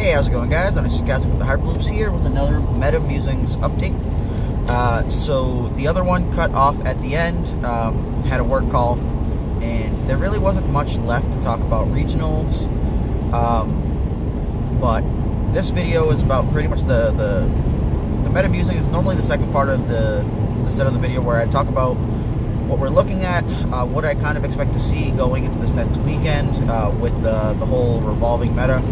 Hey, how's it going, guys? I'm Mr. Castle with the Hyperloops here with another Meta Musings update. So the other one cut off at the end, had a work call, and there really wasn't much left to talk about regionals. But this video is about pretty much the Meta Musing is normally the second part of the set of the video where I talk about what we're looking at, what I kind of expect to see going into this next weekend with the whole revolving meta.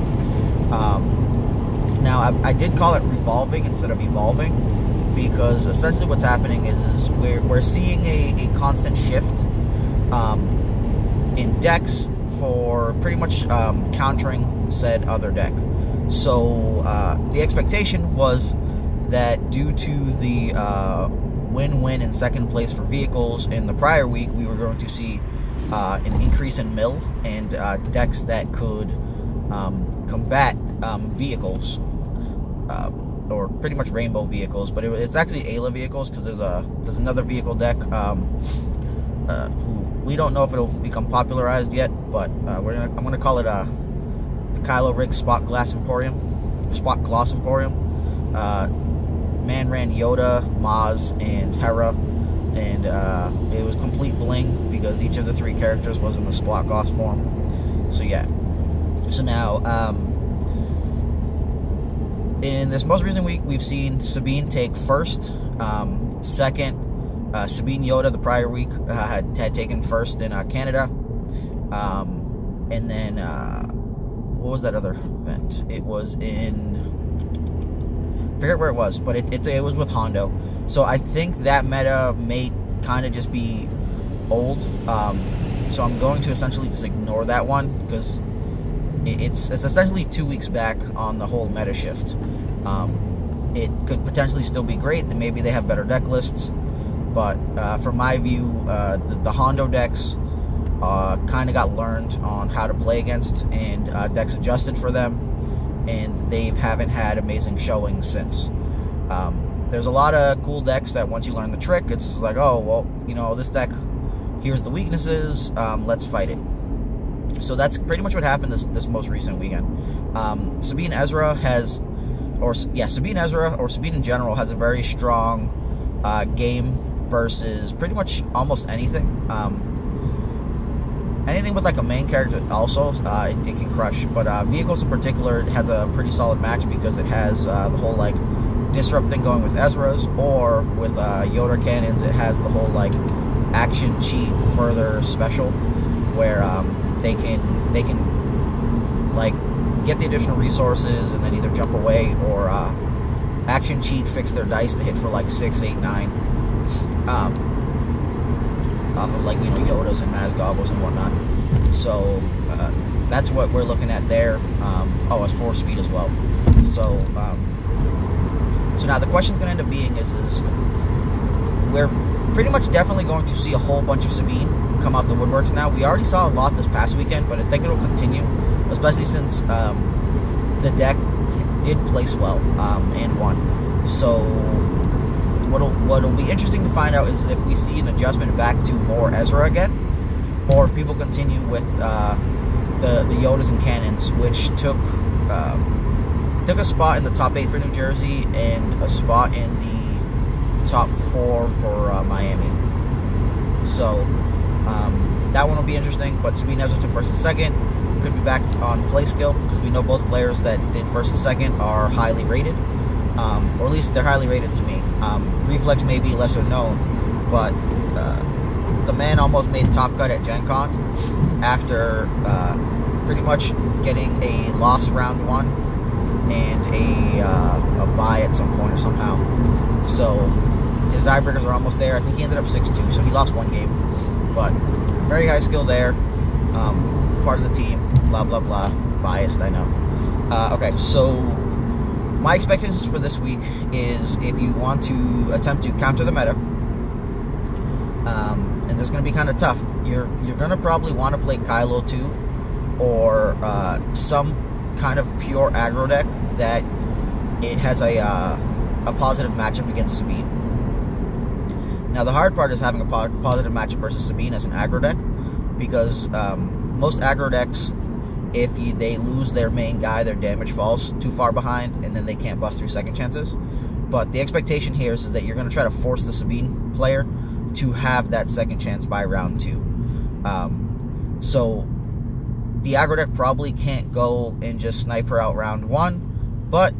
Now, I did call it revolving instead of evolving, because essentially what's happening is we're seeing a constant shift in decks for pretty much countering said other deck. So the expectation was that due to the win-win in second place for vehicles in the prior week, we were going to see an increase in mill and decks that could combat vehicles, or pretty much rainbow vehicles, but it's actually Ayla vehicles, because there's another vehicle deck who we don't know if it'll become popularized yet, but I'm gonna call it the Kylo Rig Spot Gloss Emporium. Man ran Yoda, Maz, and Hera, and it was complete bling because each of the three characters was in the Spot Gloss form. So yeah. So now, in this most recent week, we've seen Sabine take first. Second, Sabine Yoda the prior week had taken first in Canada. And then, what was that other event? It was in... I forget where it was, but it was with Hondo. So I think that meta may kind of just be old. So I'm going to essentially just ignore that one, because it's essentially 2 weeks back on the whole meta shift. It could potentially still be great, and maybe they have better deck lists, but from my view, the Hondo decks kind of got learned on how to play against, and decks adjusted for them, and they haven't had amazing showings since. There's a lot of cool decks that once you learn the trick, it's like, oh, well, you know, this deck, here's the weaknesses, let's fight it. So that's pretty much what happened this most recent weekend. Sabine Ezra Sabine in general has a very strong game versus pretty much almost anything. Anything with like a main character also, it can crush. But vehicles in particular, it has a pretty solid match because it has the whole like disrupt thing going with Ezra's, or with Yoda cannons, it has the whole like action cheat further special, where they can like get the additional resources and then either jump away or action cheat fix their dice to hit for like 6, 8, 9 off of, like, you know, Yodas and Maz goggles and whatnot. So that's what we're looking at there. Oh, it's 4 speed as well. So so now the question's gonna end up being is we're pretty much definitely going to see a whole bunch of Sabine come out the woodworks now. We already saw a lot this past weekend, but I think it'll continue, especially since the deck did place well and won. So what'll be interesting to find out is if we see an adjustment back to more Ezra again, or if people continue with the Yodas and cannons, which took a spot in the top 8 for New Jersey and a spot in the top 4 for Miami. So that one will be interesting. But Sabine Ezra took first and second. Could be back on play skill, because we know both players that did first and second are highly rated, or at least they're highly rated to me. Reflex may be lesser known, but the man almost made top cut at Gen Con after pretty much getting a loss round 1 and a bye at some point or somehow. So his diebreakers are almost there. I think he ended up 6-2, so he lost 1 game, but very high skill there. Part of the team, blah blah blah. Biased, I know. Okay, so my expectations for this week is, if you want to attempt to counter the meta, and this is going to be kind of tough, you're going to probably want to play Kylo 2, or some kind of pure aggro deck that it has a positive matchup against Sabine. Now, the hard part is having a positive matchup versus Sabine as an aggro deck, because most aggro decks if they lose their main guy, their damage falls too far behind, and then they can't bust through second chances. But the expectation here is that you're going to try to force the Sabine player to have that second chance by round 2. So the aggro deck probably can't go and just snipe her out round 1, but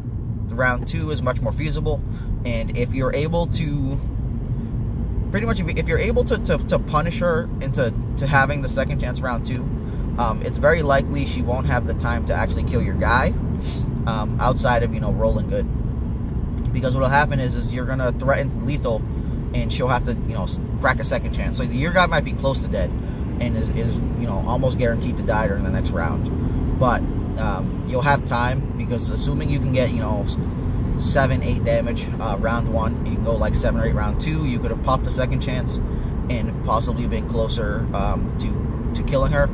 round 2 is much more feasible. And if you're able to, pretty much, if you're able to punish her into having the second chance round 2, it's very likely she won't have the time to actually kill your guy, outside of, you know, rolling good. Because what'll happen is you're gonna threaten lethal, and she'll have to, you know, crack a second chance. So your guy might be close to dead, and is you know, almost guaranteed to die during the next round. But you'll have time, because assuming you can get, you know, 7-8 damage round 1, you can go like 7 or 8 round 2. You could have popped the second chance and possibly been closer to killing her.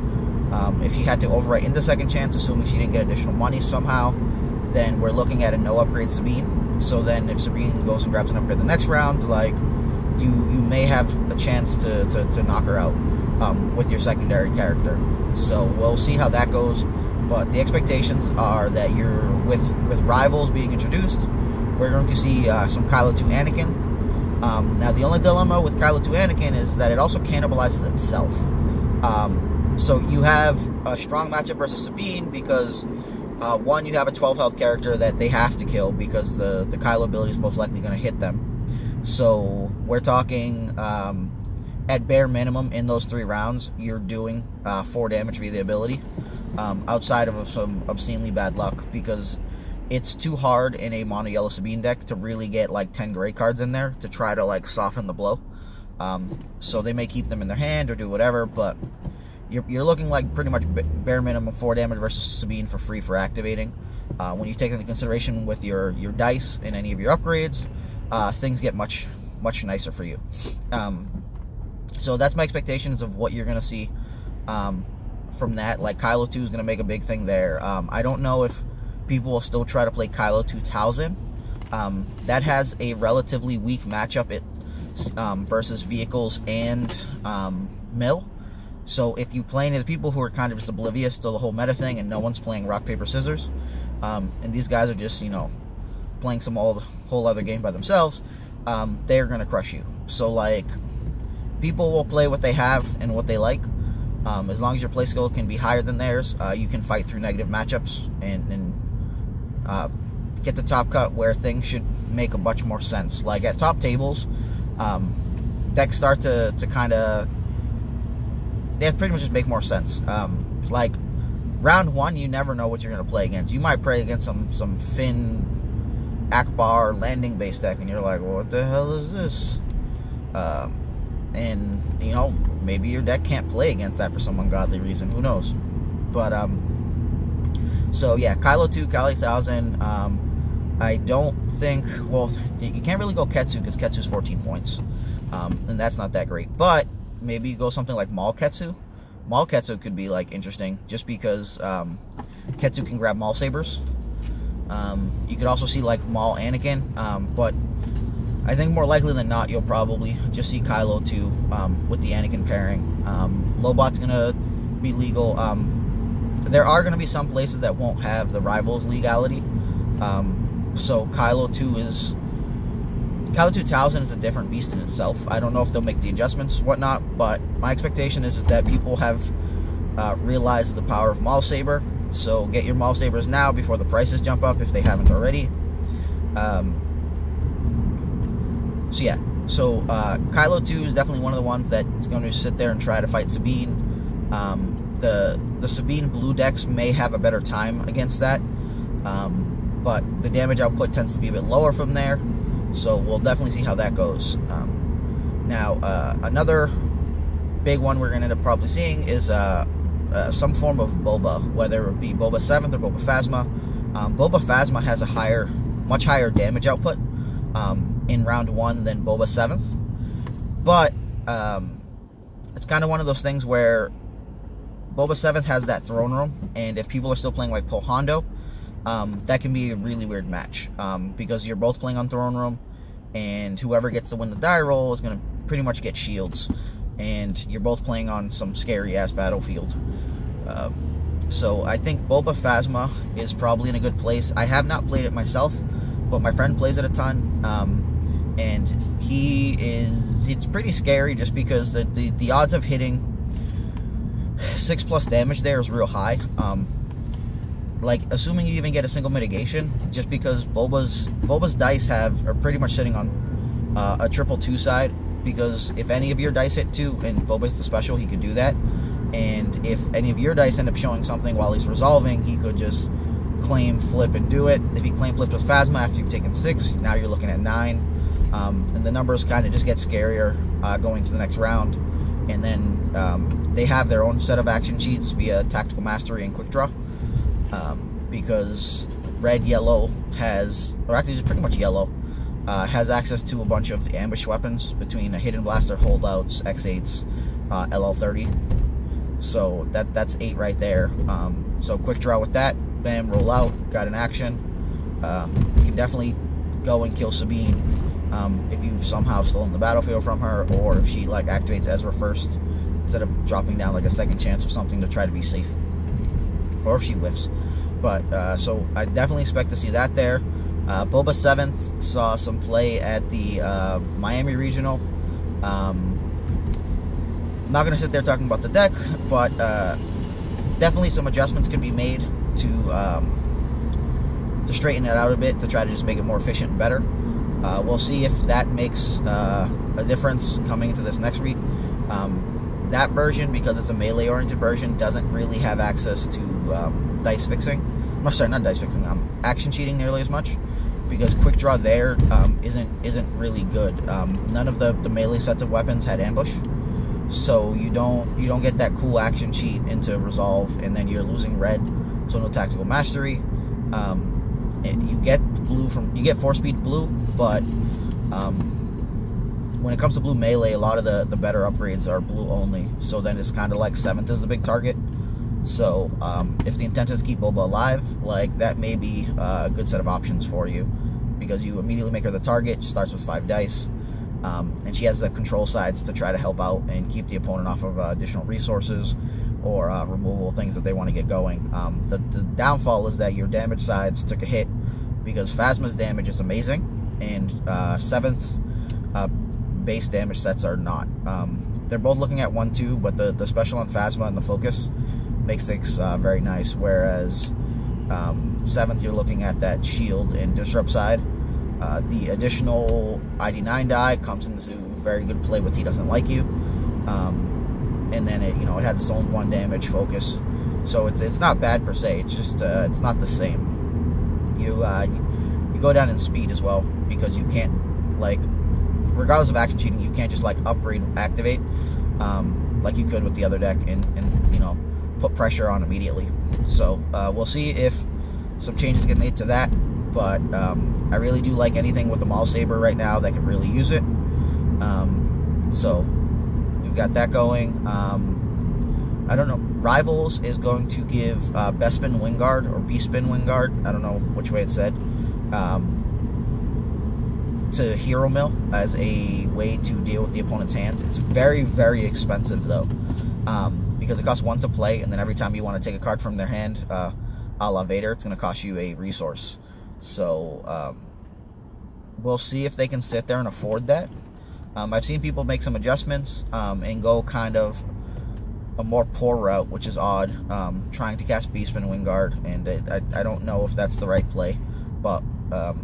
If she had to overwrite into second chance, assuming she didn't get additional money somehow, then we're looking at a no upgrade Sabine. So then if Sabine goes and grabs an upgrade the next round, like, you may have a chance to knock her out with your secondary character. So we'll see how that goes. But the expectations are that you're, with rivals being introduced, we're going to see some Kylo 2 Anakin. Now the only dilemma with Kylo 2 Anakin is that it also cannibalizes itself. So you have a strong matchup versus Sabine because, one, you have a 12 health character that they have to kill because the Kylo ability is most likely going to hit them. So we're talking, at bare minimum, in those 3 rounds, you're doing 4 damage via the ability, outside of some obscenely bad luck, because it's too hard in a mono yellow Sabine deck to really get like 10 gray cards in there to try to like soften the blow. So they may keep them in their hand or do whatever, but you're looking like pretty much bare minimum 4 damage versus Sabine for free for activating. When you take into consideration with your dice and any of your upgrades, things get much nicer for you. So that's my expectations of what you're going to see from that. Like, Kylo 2 is going to make a big thing there. I don't know if people will still try to play Kylo 2000. That has a relatively weak matchup versus vehicles and mill. So if you play any of the people who are kind of just oblivious to the whole meta thing and no one's playing rock, paper, scissors, and these guys are just, you know, playing some whole other game by themselves, they're going to crush you. So, like, people will play what they have and what they like. As long as your play skill can be higher than theirs, you can fight through negative matchups and get the top cut where things should make a bunch more sense. Like, at top tables, decks start to kind of, they pretty much just make more sense. Like, round 1, you never know what you're going to play against. You might play against some Finn Akbar landing base deck, and you're like, well, what the hell is this? And, you know, maybe your deck can't play against that for some ungodly reason. Who knows? But, so, yeah, Kylo 2, Kylo 1000, I don't think, well, you can't really go Ketsu, because Ketsu's 14 points, and that's not that great. But maybe you go something like Maul Ketsu. Maul Ketsu could be, like, interesting, just because Ketsu can grab Maul Sabers. You could also see, like, Maul Anakin, but I think more likely than not, you'll probably just see Kylo 2 with the Anakin pairing. Lobot's going to be legal. There are going to be some places that won't have the Rivals legality. So Kylo 2000 is a different beast in itself. I don't know if they'll make the adjustments, whatnot, but my expectation is that people have realized the power of Maul Saber. So get your Maul Sabers now before the prices jump up if they haven't already. So yeah, so Kylo 2 is definitely one of the ones that's going to sit there and try to fight Sabine. The Sabine blue decks may have a better time against that, but the damage output tends to be a bit lower from there, so we'll definitely see how that goes. Now, another big one we're going to end up probably seeing is some form of Boba, whether it be Boba 7th or Boba Phasma. Boba Phasma has a much higher damage output in round 1 than Boba 7th, but it's kind of one of those things where Boba 7th has that throne room, and if people are still playing like Poe Hondo, that can be a really weird match, because you're both playing on throne room, and whoever gets to win the die roll is going to pretty much get shields, and you're both playing on some scary ass battlefield. So I think Boba Phasma is probably in a good place. I have not played it myself, but my friend plays it a ton, and it's pretty scary just because the odds of hitting 6+ damage there is real high. Like, assuming you even get a single mitigation, just because Boba's dice are pretty much sitting on a 2/2 side, because if any of your dice hit 2 and Boba's the special, he could do that. And if any of your dice end up showing something while he's resolving, he could just claim, flip, and do it. If he claim flipped with Phasma after you've taken 6, now you're looking at 9. And the numbers kind of just get scarier going to the next round. And then they have their own set of action cheats via Tactical Mastery and Quick Draw. Because red, yellow or actually just pretty much yellow, has access to a bunch of the ambush weapons between a Hidden Blaster, Holdouts, X8s, LL30. So that's 8 right there. So quick draw with that, bam, roll out, got an action. You can definitely go and kill Sabine if you've somehow stolen the battlefield from her, or if she like activates Ezra first instead of dropping down like a second chance or something to try to be safe, or if she whiffs. But so I definitely expect to see that there. Boba 7th saw some play at the Miami Regional. I'm not going to sit there talking about the deck, but definitely some adjustments could be made to straighten it out a bit, to try to just make it more efficient and better. We'll see if that makes a difference coming into this next read. That version, because it's a melee-oriented version, doesn't really have access to dice fixing. I'm sorry, not dice fixing. Action cheating nearly as much, because quick draw there isn't really good. None of the melee sets of weapons had ambush, so you don't get that cool action cheat into resolve, and then you're losing red, so no tactical mastery. You get force speed blue, but when it comes to blue melee, a lot of the better upgrades are blue only. So then it's kind of like 7th is the big target. So if the intent is to keep Boba alive, like, that may be a good set of options for you, because you immediately make her the target. She starts with 5 dice, and she has the control sides to try to help out and keep the opponent off of additional resources or removal things that they want to get going. The downfall is that your damage sides took a hit, because Phasma's damage is amazing, and 7th's base damage sets are not. They're both looking at 1-2, but the special on Phasma and the focus makes things very nice, whereas 7th you're looking at that shield and disrupt side. The additional ID9 die comes into very good play with He Doesn't Like You, and then it has its own 1 damage focus, so it's not bad per se. It's just it's not the same. You go down in speed as well, because you can't, like, regardless of action cheating, you can't just like upgrade activate like you could with the other deck and put pressure on immediately. So we'll see if some changes get made to that, but I really do like anything with the Maul Saber right now that could really use it. So we've got that going. I don't know, Rivals is going to give Bespin Wingguard or B-Spin Wingguard, I don't know which way it's said, to Hero Mill as a way to deal with the opponent's hands. It's very, very expensive though, because it costs 1 to play, and then every time you want to take a card from their hand, a la Vader, it's going to cost you a resource. So we'll see if they can sit there and afford that. I've seen people make some adjustments and go kind of a more poor route, which is odd, trying to cast Beastman Wingguard, and I don't know if that's the right play, but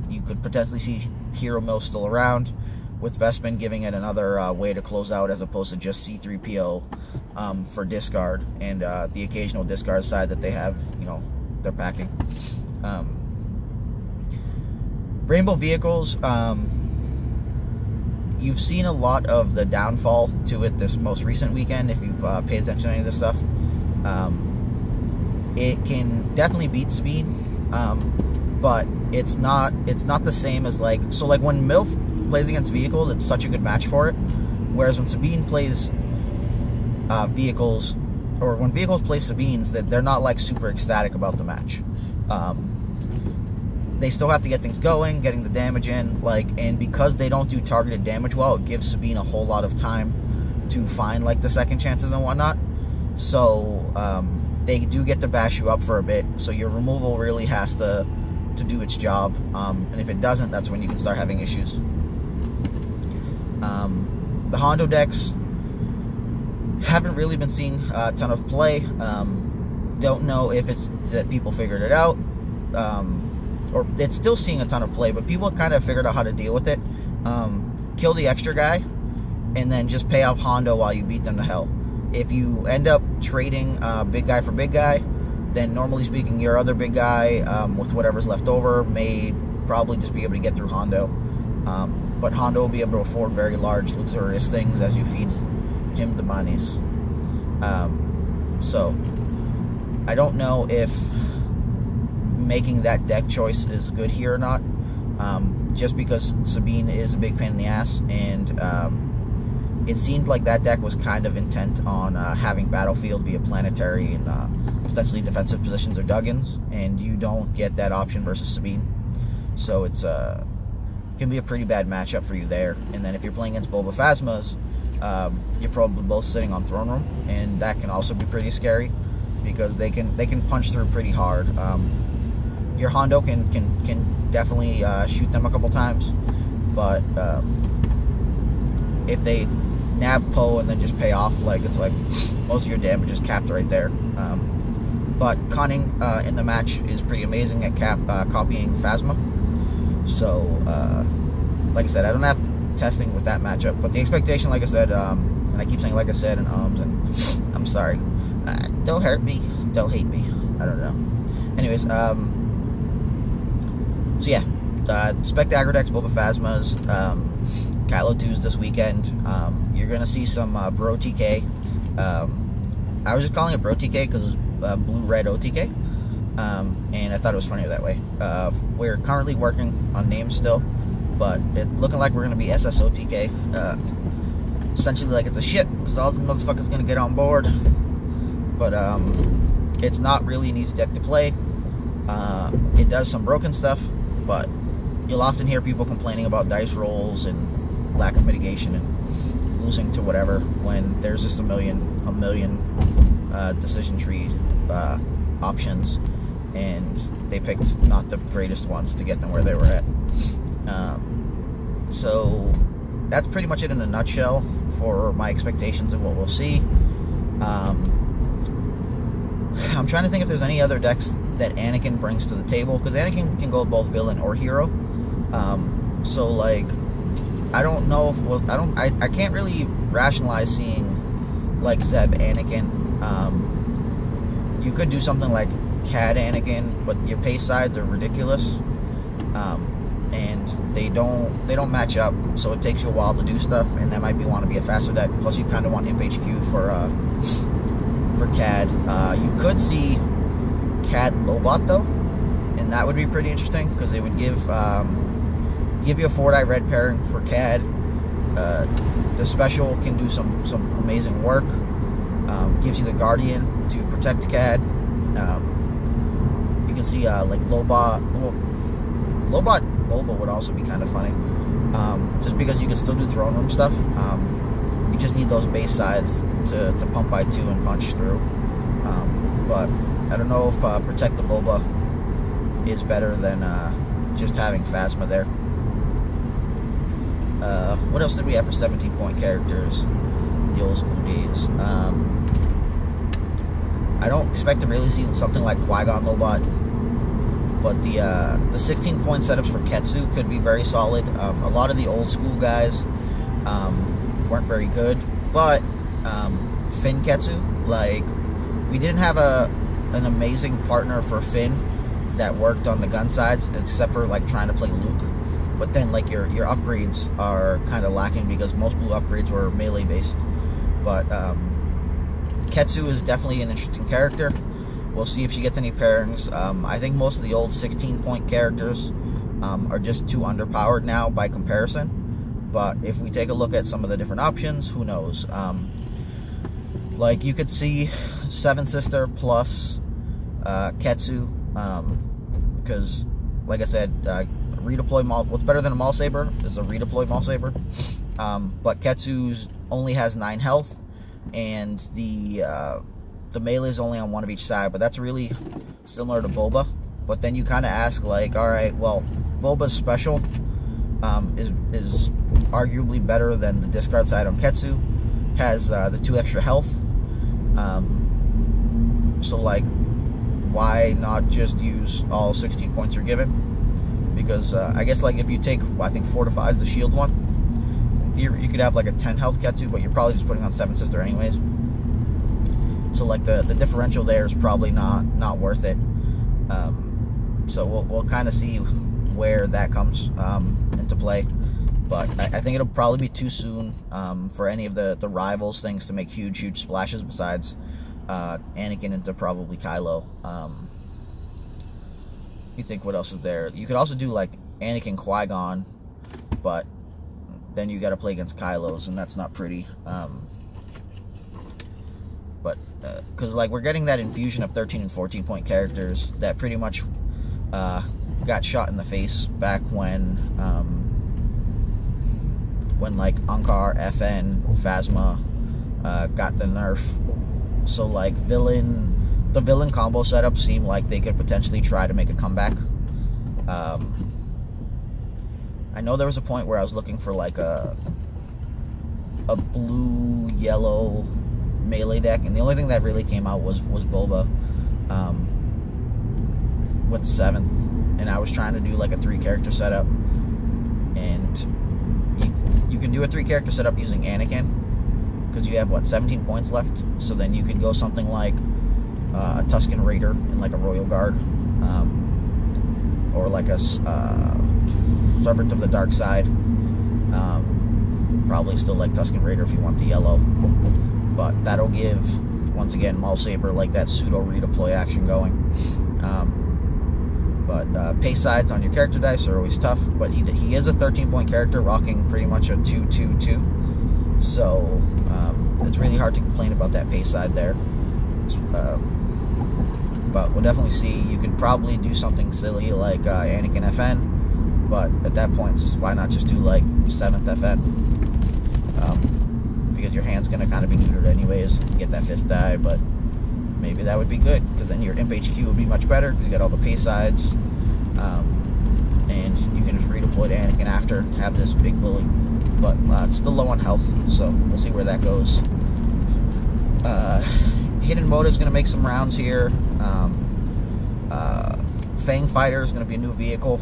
you could potentially see Hero Mill still around, with Bespin giving it another way to close out, as opposed to just C-3PO for discard, and the occasional discard side that they have, they're packing. Rainbow Vehicles, you've seen a lot of the downfall to it this most recent weekend, if you've paid attention to any of this stuff. It can definitely beat speed, but it's not the same as, like, so like when MILF plays against vehicles, it's such a good match for it, whereas when Sabine plays vehicles, or when vehicles play Sabines, that they're not like super ecstatic about the match. They still have to get things going, getting the damage in, like, and because they don't do targeted damage well, it gives Sabine a whole lot of time to find like the second chances and whatnot. So they do get to bash you up for a bit, so your removal really has to do its job, and if it doesn't, that's when you can start having issues. The Hondo decks haven't really been seeing a ton of play. Don't know if it's that people figured it out, or it's still seeing a ton of play, but people kind of figured out how to deal with it. Kill the extra guy, and then just pay off Hondo while you beat them to hell. If you end up trading big guy for big guy, then normally speaking, your other big guy, with whatever's left over, may probably just be able to get through Hondo. But Hondo will be able to afford very large, luxurious things as you feed him the monies. So, I don't know if making that deck choice is good here or not, just because Sabine is a big pain in the ass, and it seemed like that deck was kind of intent on having Battlefield via planetary and potentially defensive positions or Duggins, and you don't get that option versus Sabine. So it's can be a pretty bad matchup for you there. And then if you're playing against Boba Phasmas, you're probably both sitting on Throne Room, and that can also be pretty scary because they can punch through pretty hard. Your Hondo can definitely shoot them a couple times, but if they nab Poe and then just pay off, like, it's like most of your damage is capped right there. But Cunning in the match is pretty amazing at copying Phasma. So, like I said, I don't have testing with that matchup, but the expectation, like I said, and I keep saying like I said and and I'm sorry. Don't hurt me. Don't hate me. I don't know. Anyways, so yeah, Spec Dagger decks, Boba Phasmas, Kylo 2s this weekend. You're going to see some Bro TK. I was just calling it Bro TK because it was blue-red OTK. And I thought it was funnier that way. We're currently working on names still, but it's looking like we're going to be SSOTK. Essentially like it's a shit, because all the motherfuckers going to get on board. But it's not really an easy deck to play. It does some broken stuff, but you'll often hear people complaining about dice rolls and lack of mitigation and losing to whatever, when there's just a million decision tree options, and they picked not the greatest ones to get them where they were at. So that's pretty much it in a nutshell for my expectations of what we'll see. I'm trying to think if there's any other decks that Anakin brings to the table, because Anakin can go both villain or hero. So like, I don't know if I can't really rationalize seeing like Zeb Anakin. You could do something like Cad Anakin, but your pace sides are ridiculous, and they don't match up, so it takes you a while to do stuff, and that might want to be a faster deck. Plus, you kind of want Imp HQ for Cad. You could see Cad Lobot though, and that would be pretty interesting because it would give you a 4-die red pairing for Cad. The special can do some amazing work. Gives you the Guardian to protect Cad. You can see like Lobot Boba would also be kind of funny, just because you can still do Throne Room stuff. You just need those base sides to pump by 2 and punch through. But I don't know if Protect the Boba is better than just having Phasma there. What else did we have for 17-point characters in the old school days? I don't expect to really see something like Qui-Gon Lobot, but the 16-point setups for Ketsu could be very solid. A lot of the old school guys weren't very good, but Finn Ketsu, like, we didn't have an amazing partner for Finn that worked on the gun sides, except for like trying to play Luke. But then like your upgrades are kind of lacking because most blue upgrades were melee based. But Ketsu is definitely an interesting character. We'll see if she gets any pairings. I think most of the old 16-point characters are just too underpowered now by comparison. But if we take a look at some of the different options, who knows? Like, you could see Seven Sister plus Ketsu, because, like I said, redeploy Maul. What's better than a Maul Saber is a redeploy Maul Saber. But Ketsu's only has 9 health, and the the melee is only on one of each side, but that's really similar to Boba. But then you kind of ask, like, all right, well, Boba's special is arguably better than the discard side on Ketsu. Has the 2 extra health. So, like, why not just use all 16 points you're given? Because I guess, like, if you take, I think 4 to 5 is the shield one, you could have like a 10 health Ketsu, but you're probably just putting on 7 Sister anyways. So, like, the differential there is probably not worth it. So we'll kind of see where that comes into play. But I think it'll probably be too soon for any of the rivals things to make huge splashes besides Anakin into probably Kylo. You think what else is there? You could also do like Anakin Qui-Gon, but then you got to play against Kylo's, and that's not pretty. But because like we're getting that infusion of 13 and 14 point characters that pretty much got shot in the face back when like Ankar, FN, Phasma got the nerf. So like the villain combo setup seemed like they could potentially try to make a comeback. I know there was a point where I was looking for like a blue-yellow melee deck, and the only thing that really came out was Boba with 7th, and I was trying to do like a 3-character setup, and you can do a 3-character setup using Anakin, because you have, what, 17 points left, so then you could go something like a Tusken Raider in like a Royal Guard, or like a Servant of the Dark Side, probably still like Tusken Raider if you want the yellow, but that'll give, once again, Maul Saber like that pseudo redeploy action going. But pace sides on your character dice are always tough, but he is a 13-point character rocking pretty much a 2-2-2, so it's really hard to complain about that pace side there. But we'll definitely see. You could probably do something silly like Anakin FN, but at that point, just why not just do like 7th FN? Because your hand's going to kind of be neutered anyways, get that 5th die, but maybe that would be good, because then your Imp HQ would be much better, because you got all the pace sides, and you can just redeploy to Anakin after, have this big bully, but it's still low on health, so we'll see where that goes. Hidden Motive is going to make some rounds here. Fang Fighter is going to be a new vehicle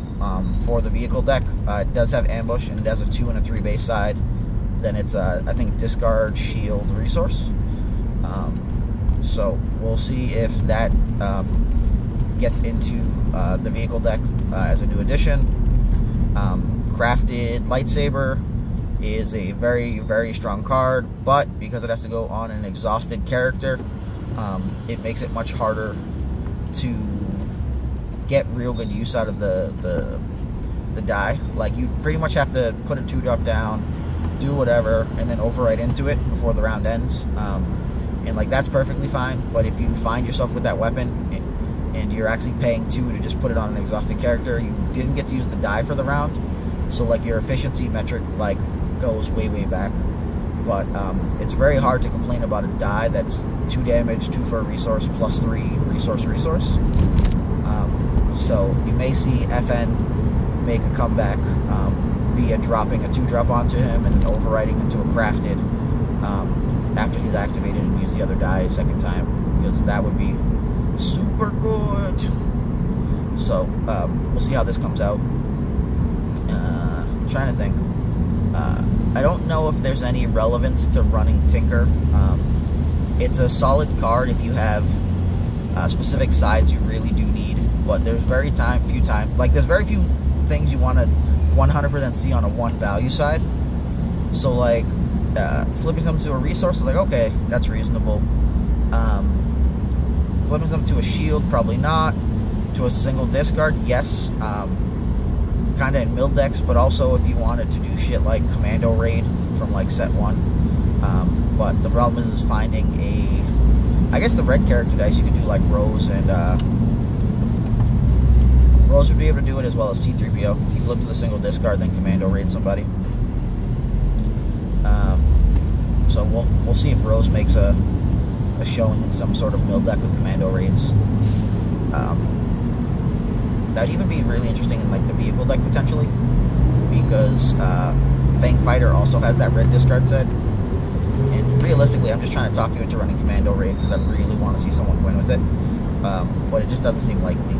for the vehicle deck. It does have Ambush, and it has a 2 and a 3 base side. Then it's, I think, Discard, Shield, Resource. So we'll see if that gets into the vehicle deck as a new addition. Crafted Lightsaber is a very strong card, but because it has to go on an exhausted character, it makes it much harder to get real good use out of the die. Like, you pretty much have to put a 2-drop down, do whatever, and then overwrite into it before the round ends. And like, that's perfectly fine, but if you find yourself with that weapon and you're actually paying 2 to just put it on an exhausted character, you didn't get to use the die for the round, so like your efficiency metric like goes way back. But it's very hard to complain about a die that's 2 damage, 2 for a resource, plus 3 resource. So you may see FN make a comeback via dropping a 2-drop onto him and then overwriting into a crafted after he's activated and used the other die a second time, because that would be super good. So we'll see how this comes out. I'm trying to think. I don't know if there's any relevance to running Tinker. It's a solid card if you have specific sides you really do need, but there's very few things you want to 100% see on a 1 value side. So like flipping them to a resource is like, okay, that's reasonable. Flipping them to a shield, probably not. To a single discard, yes. Kind of in mill decks, but also if you wanted to do shit like Commando Raid from like set 1. But the problem is finding I guess the red character dice you could do like Rose, and Rose would be able to do it as well as C-3PO. You flip to the single discard, then Commando Raid somebody. So we'll see if Rose makes a showing in some sort of mill deck with commando raids. That'd even be really interesting in like the vehicle deck potentially, because Fang Fighter also has that red discard set. And realistically, I'm just trying to talk you into running commando raid because I really want to see someone win with it, but it just doesn't seem likely.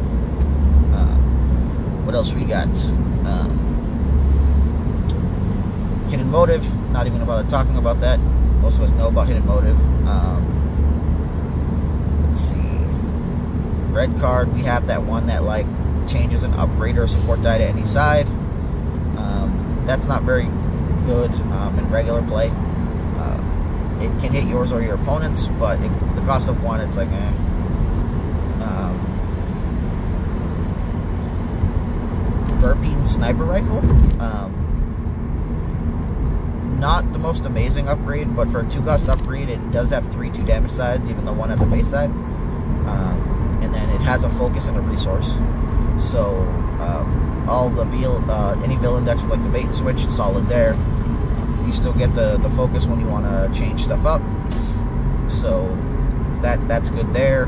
What else we got? Hidden Motive. Not even about talking about that. Most of us know about Hidden Motive. Let's see. Red card. We have that one that like changes an upgrade or support die to any side. That's not very good in regular play. It can hit yours or your opponent's, but the cost of one, it's like eh. Burping Sniper Rifle. Not the most amazing upgrade, but for a 2-cost upgrade, it does have 3 2 damage sides, even though one has a base side. And then it has a focus and a resource. So all the any villain decks with like the bait and switch, it's solid there. You still get the focus when you want to change stuff up. So that's good there.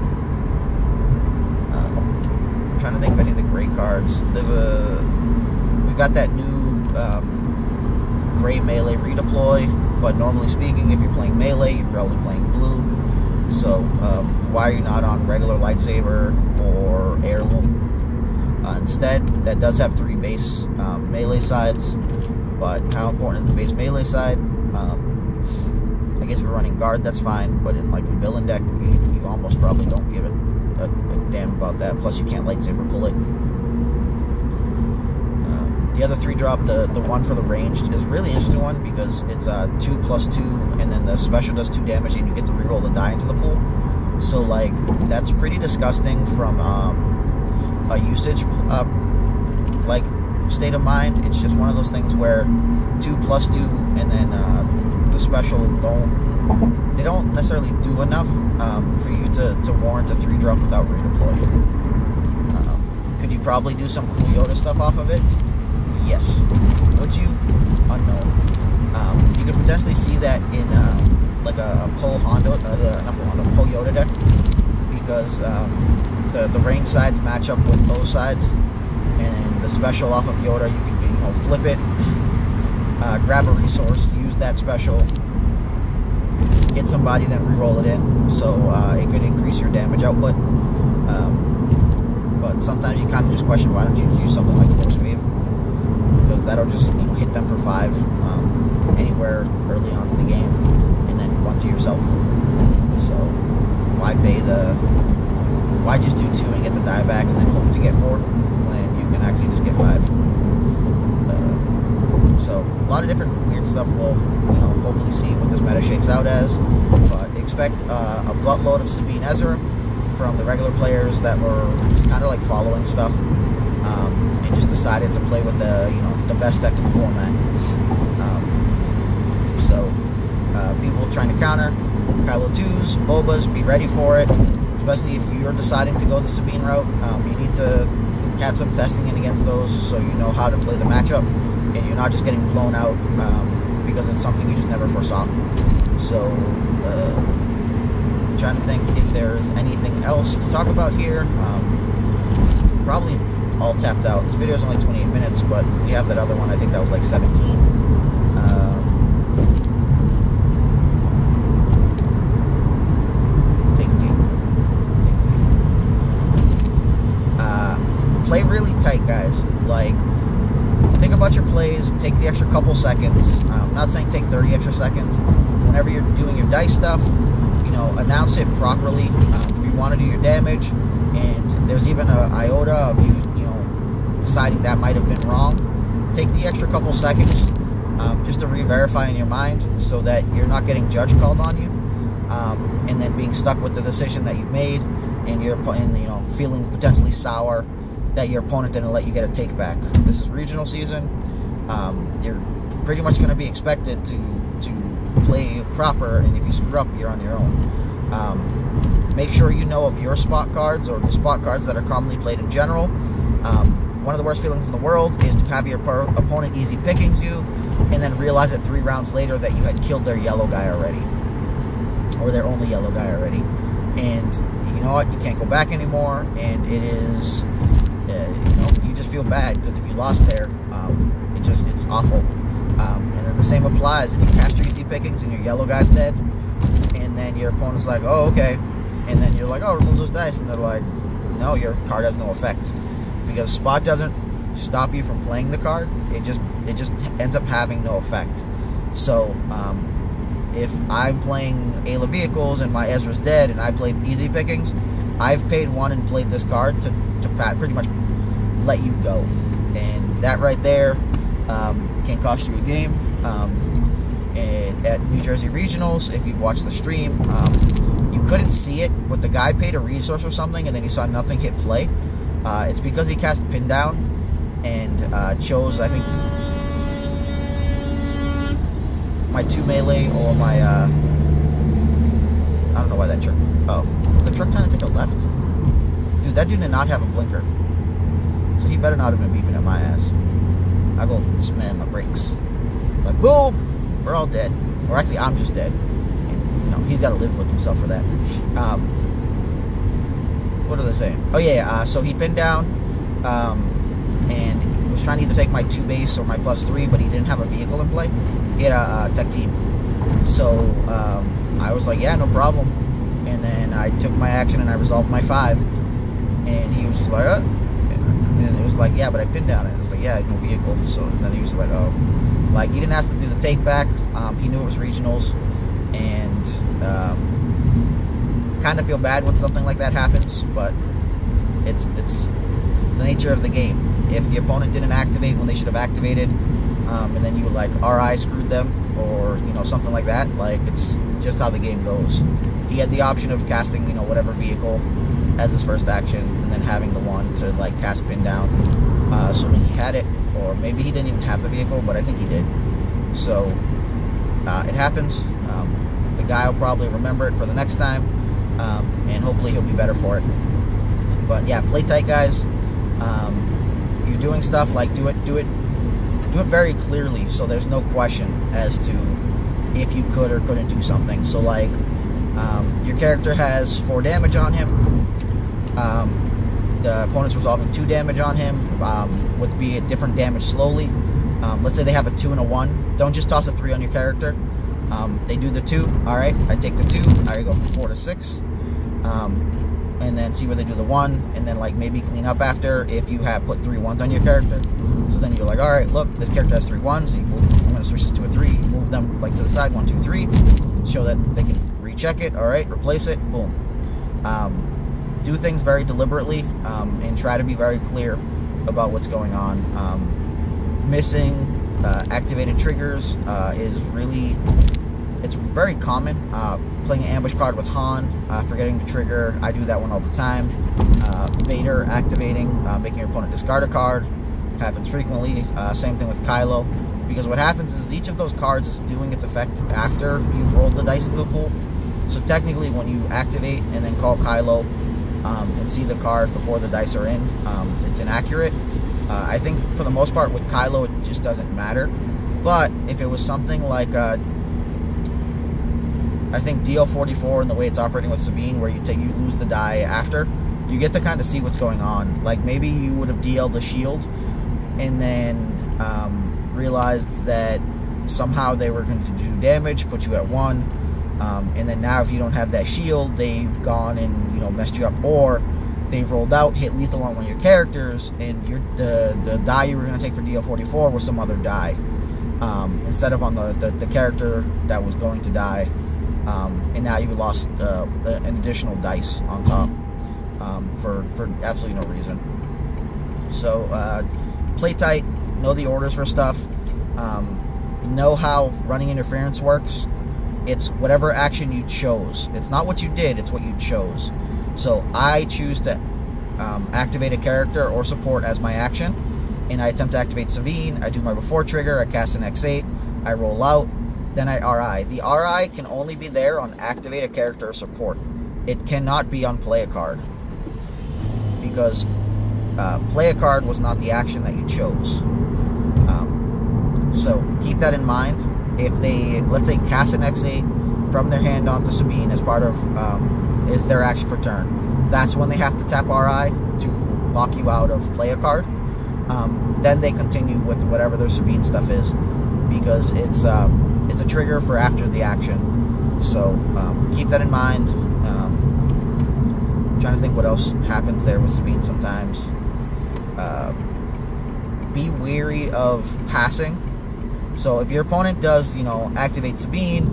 I'm trying to think of any of the gray cards. We've got that new gray melee redeploy, but normally speaking, if you're playing melee, you're probably playing blue. So why are you not on regular lightsaber or heirloom? Instead, that does have 3 base melee sides, but how important is the base melee side? I guess if you're running guard, that's fine, but in like a villain deck, you almost probably don't give it a damn about that. Plus, you can't lightsaber pull it. The other 3-drop, the one for the ranged, is a really interesting one because it's 2+2, and then the special does 2 damage, and you get to reroll the die into the pool. So like that's pretty disgusting from a usage like state of mind. It's just one of those things where 2+2, and then the special don't necessarily do enough for you to warrant a 3-drop without redeploy. Could you probably do some cool Yoda stuff off of it? Yes. Would you? Unknown. You could potentially see that in like a Poe Hondo, Poe Yoda deck, because the range sides match up with those sides, and the special off of Yoda, you could flip it, grab a resource, use that special, hit somebody, then reroll it in. So it could increase your damage output. But sometimes you kind of just question, why don't you use something like Force Wave? Because that'll just hit them for 5 anywhere early on in the game, and then 1 to yourself. So why just do 2 and get the die back and then hope to get 4 when you can actually just get 5? So a lot of different weird stuff. We'll hopefully see what this meta shakes out as, but expect a buttload of Sabine Ezra from the regular players that were kind of like following stuff, and just decided to play with the best deck in the format. So people trying to counter Kylo 2s, Bobas, be ready for it. Especially if you're deciding to go the Sabine route, you need to have some testing in against those so you know how to play the matchup, and you're not just getting blown out because it's something you just never foresaw. So trying to think if there's anything else to talk about here. Probably all tapped out. This video is only 28 minutes, but we have that other one, I think that was like 17. Play really tight, guys. Like, think about your plays, take the extra couple seconds. I'm not saying take 30 extra seconds. Whenever you're doing your dice stuff, announce it properly. If you want to do your damage, and there's even an iota of you deciding that might have been wrong, take the extra couple seconds just to re-verify in your mind, so that you're not getting judge called on you, and then being stuck with the decision that you made, and you're feeling potentially sour that your opponent didn't let you get a take back. This is regional season. You're pretty much going to be expected to play proper, and if you screw up, you're on your own. Make sure you know of your spot cards, or the spot cards that are commonly played in general. One of the worst feelings in the world is to have your opponent easy pickings you, and then realize it 3 rounds later that you had killed their yellow guy already. or their only yellow guy already. And you know what? You can't go back anymore, and it is, you know, you just feel bad because if you lost there, it's awful. And then the same applies if you cast your easy pickings and your yellow guy's dead, and then your opponent's like, oh, okay, and then you're like, oh, remove those dice, and they're like, no, your card has no effect, because spot doesn't stop you from playing the card. It just ends up having no effect. So if I'm playing Ayla vehicles and my Ezra's dead and I play easy pickings, I've paid 1 and played this card to pretty much let you go, and that right there can cost you a game. At New Jersey Regionals, if you've watched the stream, you couldn't see it, but the guy paid a resource or something, and then you saw nothing hit play. It's because he cast Pin Down and chose, I think, my 2 melee or my, I don't know why that truck, oh, the truck trying to take a left? Dude, that dude did not have a blinker, so he better not have been beeping at my ass. I go slam my brakes, like, boom, we're all dead, or actually, I'm just dead. And, you know, he's got to live with himself for that. What are they saying? Oh, yeah, so he pinned down, and was trying to either take my 2 base or my +3, but he didn't have a vehicle in play. He had a tech team. So I was like, yeah, no problem. And then I took my action and I resolved my 5. And he was just like, and it was like, yeah, but I pinned down. And I was like, yeah, no vehicle. So then he was like, oh. Like, he didn't ask to do the take back. He knew it was regionals. And kind of feel bad when something like that happens, but it's the nature of the game. If the opponent didn't activate when they should have activated, and then you like RI screwed them, or you know, something like that, like, it's just how the game goes. He had the option of casting, you know, whatever vehicle as his first action, and then having the one to like cast Pin Down, assuming he had it, or maybe he didn't even have the vehicle, but I think he did. So it happens. The guy will probably remember it for the next time, and hopefully he'll be better for it. But yeah, play tight, guys. You're doing stuff, like, do it very clearly, so there's no question as to if you could or couldn't do something. So like, your character has 4 damage on him. The opponent's resolving 2 damage on him with the different damage slowly. Let's say they have a 2 and a 1. Don't just toss a 3 on your character. They do the 2. All right, I take the 2. I go from 4 to 6. And then see where they do the 1, and then like maybe clean up after if you have put 3 1s on your character. So then you're like, all right, look, this character has 3 1s, so I'm going to switch this to a 3, move them like to the side, 1 2 3, show that they can recheck it. All right, replace it, boom. Do things very deliberately, and try to be very clear about what's going on. Missing activated triggers is really, it's very common. Playing an ambush card with Han, forgetting to trigger, I do that one all the time. Vader activating, making your opponent discard a card, happens frequently. Same thing with Kylo, because what happens is each of those cards is doing its effect after you've rolled the dice into the pool. So technically, when you activate and then call Kylo and see the card before the dice are in, it's inaccurate. I think for the most part with Kylo, it just doesn't matter. But if it was something like I think DL44 and the way it's operating with Sabine, where you lose the die after, you get to kind of see what's going on. Like, maybe you would have DL'd a shield and then realized that somehow they were going to do damage, put you at 1, and then now if you don't have that shield, they've gone and, you know, messed you up, or they've rolled out, hit lethal on one of your characters, and the die you were going to take for DL44 was some other die, instead of on the character that was going to die. And now you lost an additional dice on top for absolutely no reason. So play tight, know the orders for stuff, know how running interference works. It's whatever action you chose. It's not what you did, it's what you chose. So I choose to activate a character or support as my action, and I attempt to activate Sabine. I do my before trigger, I cast an X8, I roll out, then I RI. The RI can only be there on activate a character or support. It cannot be on play a card, because play a card was not the action that you chose. So keep that in mind. If they, let's say, cast an X8 from their hand onto Sabine as part of is their action for turn. That's when they have to tap RI to lock you out of play a card. Then they continue with whatever their Sabine stuff is, because it's a trigger for after the action. So keep that in mind. Trying to think what else happens there with Sabine sometimes. Be wary of passing. So if your opponent does, activate Sabine,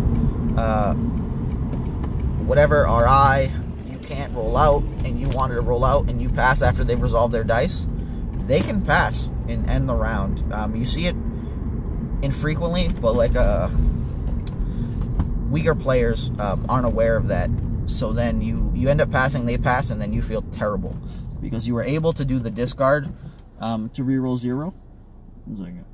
whatever RI, you can't roll out, and you wanted to roll out and you pass after they've resolved their dice, they can pass and end the round. You see it infrequently, but like weaker players aren't aware of that. So then you end up passing, they pass, and then you feel terrible because you were able to do the discard to reroll 0. 1 second.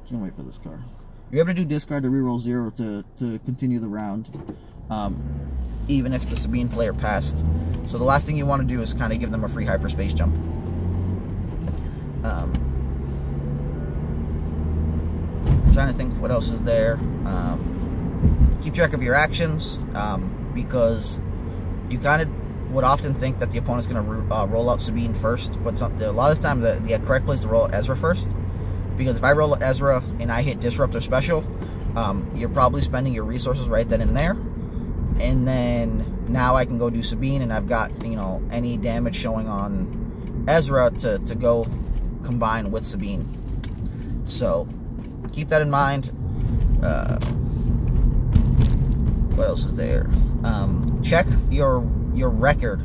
Can't wait for this card. You're able to do discard to reroll 0 to continue the round, even if the Sabine player passed. So the last thing you want to do is kind of give them a free hyperspace jump. Trying to think what else is there. Keep track of your actions, because you kind of would often think that the opponent's going to roll out Sabine first, but a lot of the time the correct play is to roll out Ezra first, because if I roll out Ezra and I hit Disrupt or Special, you're probably spending your resources right then and there, and then now I can go do Sabine, and I've got any damage showing on Ezra to go combine with Sabine. So keep that in mind. What else is there? Check your record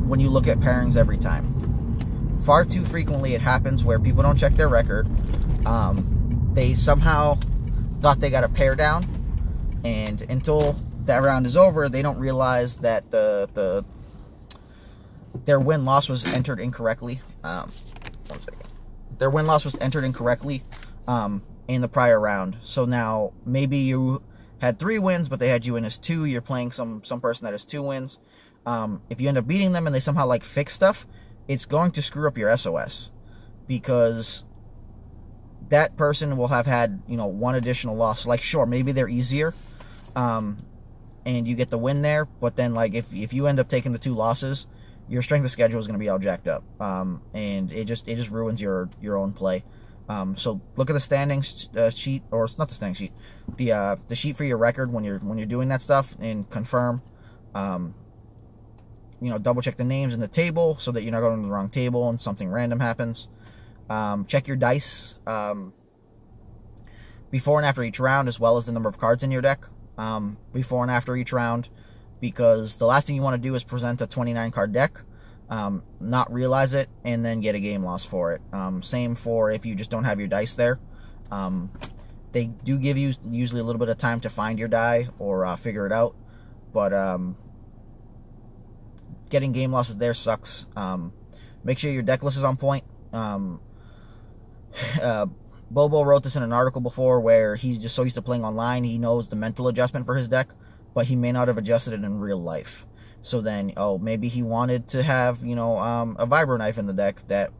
when you look at pairings every time. Far too frequently it happens where people don't check their record. They somehow thought they got a pair down, and until that round is over, they don't realize that their win-loss was entered incorrectly. 1 second. Their win-loss was entered incorrectly in the prior round. So now maybe you had 3 wins, but they had you in as 2. You're playing some person that has 2 wins. If you end up beating them and they somehow like fix stuff, it's going to screw up your SOS, because that person will have had 1 additional loss. Like, sure, maybe they're easier, and you get the win there, but then like if you end up taking the 2 losses, your strength of schedule is going to be all jacked up, and it just ruins your own play. So look at the standings sheet, or it's not the standing sheet, the sheet for your record when you're doing that stuff, and confirm. Double check the names in the table so that you're not going to the wrong table and something random happens. Check your dice before and after each round, as well as the number of cards in your deck before and after each round, because the last thing you want to do is present a 29 card deck, not realize it, and then get a game loss for it. Same for if you just don't have your dice there. They do give you usually a little bit of time to find your die or figure it out, but getting game losses there sucks. Make sure your deck list is on point. Bobo wrote this in an article before, where he's just so used to playing online, he knows the mental adjustment for his deck, but he may not have adjusted it in real life. So then, maybe he wanted to have, a vibro knife in the deck that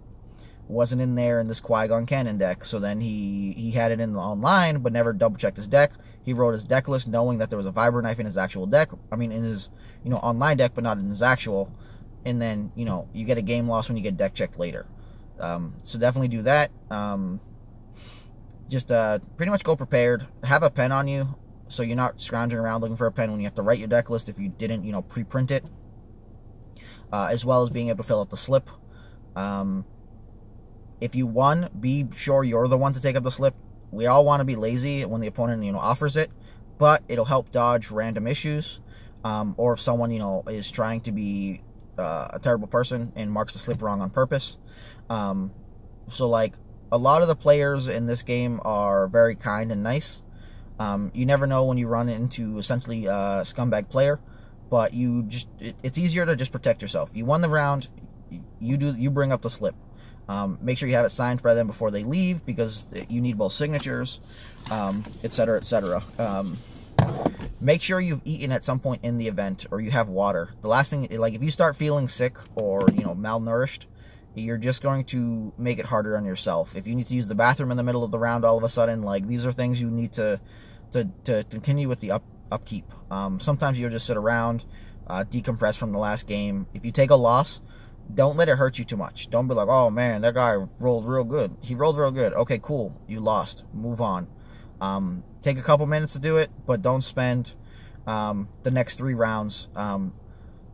wasn't in there in this Qui-Gon Cannon deck. So then he had it in the online, but never double checked his deck. He wrote his deck list knowing that there was a vibro knife in his actual deck. I mean, in his, online deck, but not in his actual. And then, you get a game loss when you get deck checked later. So definitely do that. Just pretty much go prepared. Have a pen on you, so you're not scrounging around looking for a pen when you have to write your deck list if you didn't, pre-print it. As well as being able to fill out the slip. If you won, be sure you're the one to take up the slip. We all want to be lazy when the opponent, offers it, but it'll help dodge random issues. Or if someone, is trying to be a terrible person and marks the slip wrong on purpose. So, like, a lot of the players in this game are very kind and nice. You never know when you run into essentially a scumbag player, but it's easier to just protect yourself. You won the round, you bring up the slip. Make sure you have it signed by them before they leave, because you need both signatures, etc., etc. Make sure you've eaten at some point in the event, or you have water. The last thing, like, if you start feeling sick or malnourished, you're just going to make it harder on yourself. If you need to use the bathroom in the middle of the round all of a sudden, like, these are things you need to continue with the upkeep. Sometimes you'll just sit around, decompress from the last game. If you take a loss, don't let it hurt you too much. Don't be like, oh man, that guy rolled real good. He rolled real good. Okay, cool. You lost. Move on. Take a couple minutes to do it, but don't spend the next 3 rounds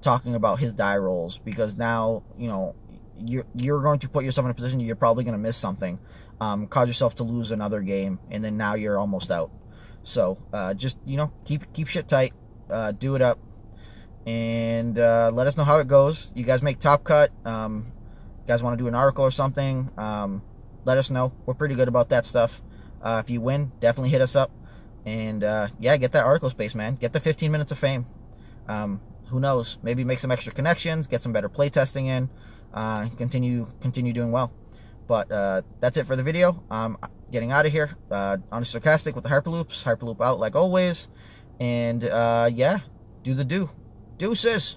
talking about his die rolls, because now, you know, you're going to put yourself in a position you're probably going to miss something, cause yourself to lose another game, and then now you're almost out. So just, you know, keep shit tight, do it up, and let us know how it goes. You guys make Top Cut. You guys want to do an article or something, let us know. We're pretty good about that stuff. If you win, definitely hit us up, and yeah, get that article space, man. Get the 15 minutes of fame. Who knows? Maybe make some extra connections, get some better playtesting in, continue doing well. But that's it for the video. I'm getting out of here. Honest Sarcastic with the Hyperloops. Hyperloop out like always. And yeah, do the do. Deuces.